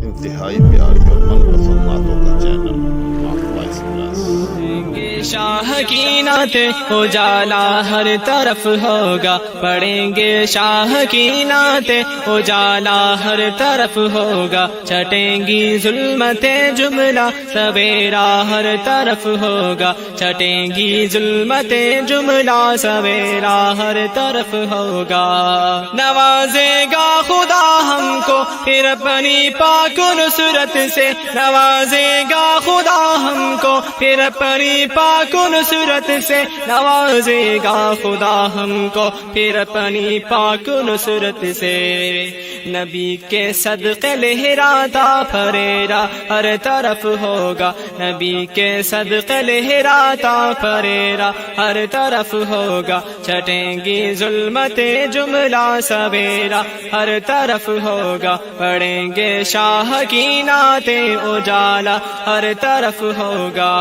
انتہائی پیاری اور من پسند باتوں کا چینل وائس پلس۔ شاہ کی نعت اجالا ہر طرف ہوگا، پڑھیں گے شاہ کی نعت اجالا ہر طرف ہوگا، چھٹیں گی ظلمت جملہ سویرا ہر طرف ہوگا، چھٹیں گی ظلمت جملہ سویرا ہر طرف ہوگا۔ نوازے گا خدا ہم کو پھر اپنی پاک نصرت سے، نوازے گا خدا ہم کو پھر اپنی پاک نصرت سے، نوازے گا خدا ہم کو پھر اپنی پاک نصرت سے۔ نبی کے صدقے لہراتا پھریرا ہر طرف ہوگا، نبی کے صدقے لہراتا پھریرا ہر طرف ہوگا، چھٹیں گی ظلمت جملہ سویرا ہر طرف ہوگا، پڑھیں گے شاہ کی نعت اجالا ہر طرف ہوگا۔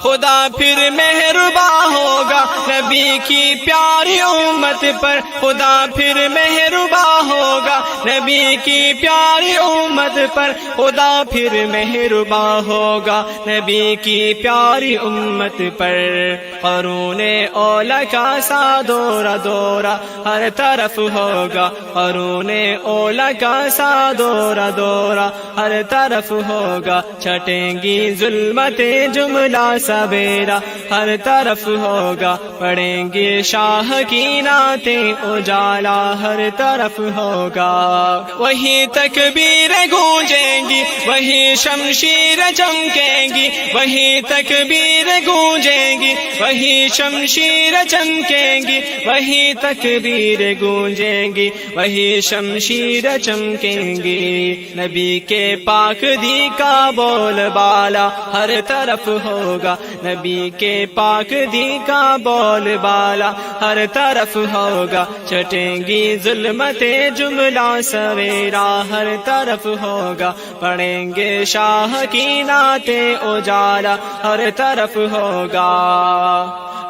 خدا پھر مہرباں ہوگا نبی کی پیاری امت پر، خدا پھر مہرباں ہوگا نبی کی پیاری امت پر، خدا پھر مہرباں ہوگا نبی کی پیاری امت پر۔ قرون اولا کا سا دورہ دورہ ہر طرف ہوگا، قرون اولا کا سا دورہ دورہ ہر طرف ہوگا، چھٹیں گی ظلمت جملہ سویرا ہر طرف ہوگا، پڑھیں گے شاہ کی نعت اجالا ہر طرف ہوگا۔ وہی تکبیر گونجیں گی، وہی شمشیر چمکیں گی، وہی تکبیر گونجیں گی، وہی شمشیر چمکیں گی، وہی تکبیر گونجیں گی، وہی شمشیر چمکیں گی۔ نبی کے پاک دی کا بول بالا ہر طرف ہوگا، نبی کے پاک دی کا بول بالا ہر طرف ہوگا، چھٹیں گی ظلمت جملہ سویرا ہر طرف ہوگا، پڑھیں گے شاہ کی نعت اجالا ہر طرف ہوگا۔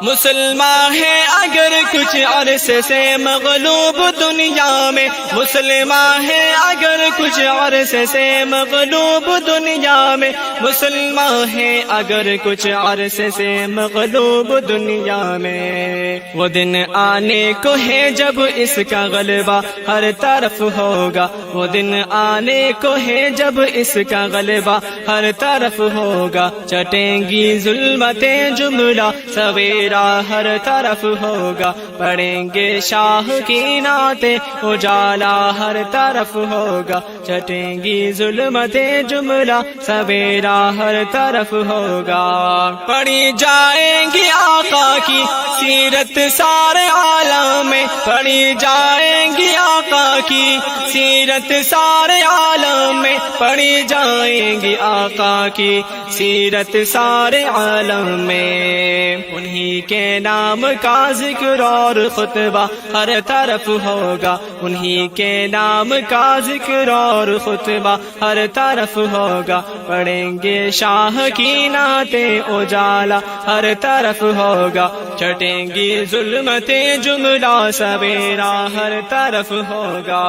مسلمان ہے اگر کچھ عرصے سے مغلوب دنیا میں، مسلمان ہے اگر کچھ عرصے سے مغلوب دنیا میں، مسلمان ہے اگر کچھ عرصے سے مغلوب دنیا میں، وہ دن آنے کو ہے جب اس کا غلبہ ہر طرف ہوگا، وہ دن آنے کو ہے جب اس کا غلبہ ہر طرف ہوگا، چھٹیں گی ظلمت جملہ سویرا ہر طرف ہوگا، پڑھیں گے شاہ کی نعت اجالا ہر طرف ہوگا، چھٹیں گی ظلمت جملہ سویرا ہر طرف ہوگا۔ پڑھی جائیں گی آقا کی سیرت سارے عالم میں، پڑھی جائیں گی آقا کی سیرت سارے عالم میں، پڑھی جائیں گی آقا کی سیرت سارے عالم میں، انہی کے نام کا ذکر اور خطبہ ہر طرف ہوگا، انہی کے نام کا ذکر اور خطبہ ہر طرف ہوگا، پڑھیں گے شاہ کی نعت اجالا ہر طرف ہوگا، چھٹیں گی ظلمت جملہ سویرا ہر طرف ہوگا۔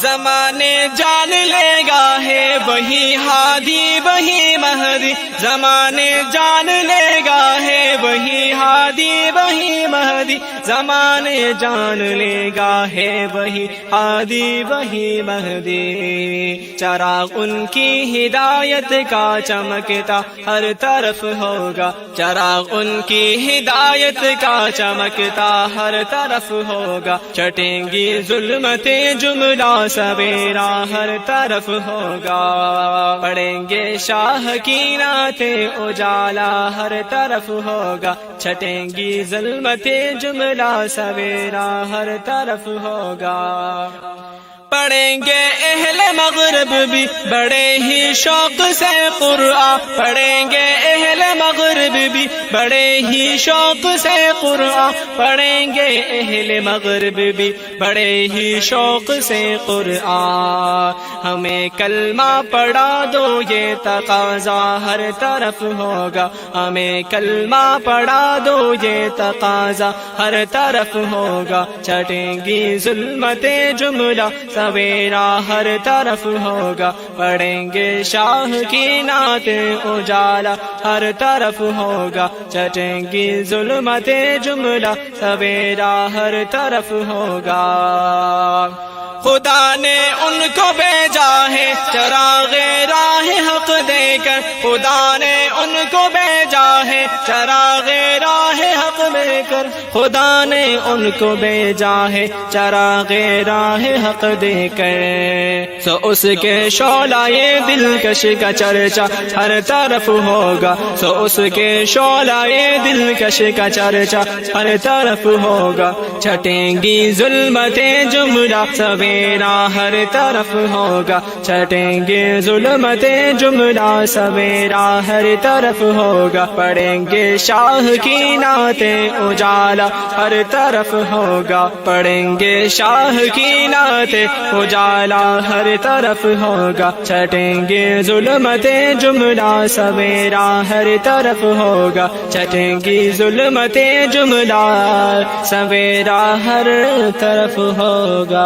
زمانے جان لے گا ہے وہی ہادی وہی مہدی، زمانے جان لے گا ہے وہی ہادی وہی مہدی، زمانے جان لے گا ہے وہی ہادی وہی مہدی، چراغ ان کی ہدایت کا چمکتا ہر طرف ہوگا، چراغ ان کی ہدایت کا چمکتا ہر طرف ہوگا، چھٹیں گی ظلمت جملہ سویرا ہر طرف ہوگا، پڑھیں گے شاہ کی نعت اجالا ہر طرف ہوگا، چھٹیں گی ظلمت جملہ سویرا ہر طرف ہوگا۔ پڑھیں گے اہل مغرب بھی بڑے ہی شوق سے قرآن، پڑھیں گے اہل مغرب بھی بڑے ہی شوق سے قرآن، پڑھیں گے اہل مغرب بھی بڑے ہی شوق سے قرآن، ہمیں کلمہ پڑھا دو یہ تقاضا ہر طرف ہوگا، ہمیں کلمہ پڑھا دو یہ تقاضا ہر طرف ہوگا، چھٹیں گی ظلمت جملہ سویرا ہر طرف ہوگا، پڑھیں گے شاہ کی نعت اجالا ہر طرف ہوگا، چٹیں گی ظلمت جملہ سویرا ہر طرف ہوگا۔ خدا نے ان کو بھیجا ہے چراغ راہ حق دے کر، خدا نے ان کو بھیجا ہے چراغ راہ حق دے کر، خدا نے ان کو بھیجا ہے چراغ راہ حق دے کر، سو اس کے شعلۂ دلکش کا چرچا ہر طرف ہوگا، سو اس کے شعلۂ دلکش کا چرچا ہر طرف ہوگا، چھٹیں گی ظلمت جملہ سویرا ہر طرف ہوگا، چھٹیں گے ظلمت جملہ سویرا ہر طرف ہوگا، پڑھیں گے شاہ کی نعت اجالا ہر طرف ہوگا، پڑھیں گے شاہ کی نعت اجالا ہر طرف ہوگا، چھٹیں گے ظلمت جملہ سویرا ہر طرف ہوگا، چھٹیں گی ظلمت جملہ سویرا ہر طرف ہوگا۔